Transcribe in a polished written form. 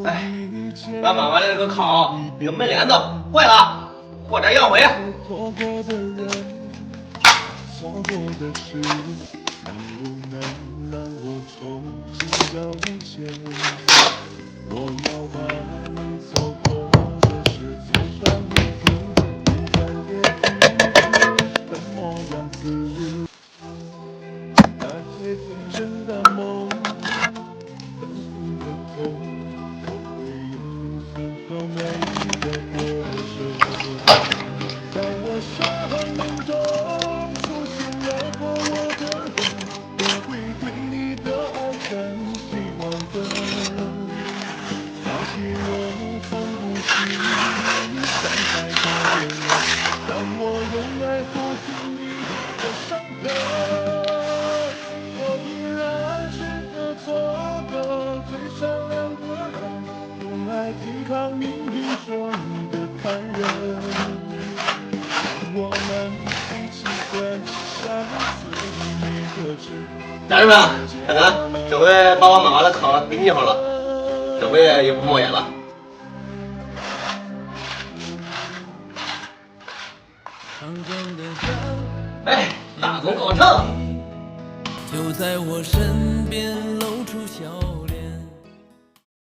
哎，俺妈妈的那个炕，这个门帘子坏了，货点要回。错过的事，能不能让我重新了解？我要把你走过的事，写上一个不敢也不的模样子。那些天真的梦，粉碎的痛，我会用分手每一个过程。在我生命中出现了过我的人，我会对你的爱很希望的。那些我从不轻易伤害过的人，当我用爱抚平你的伤痕，我依然是个错的最善良的人，用爱抵抗命运说你的残忍。家人们，看看，这回把我妈妈的炕给泥上了，这回也不冒烟了。哎，大功告成！就在我身边露出笑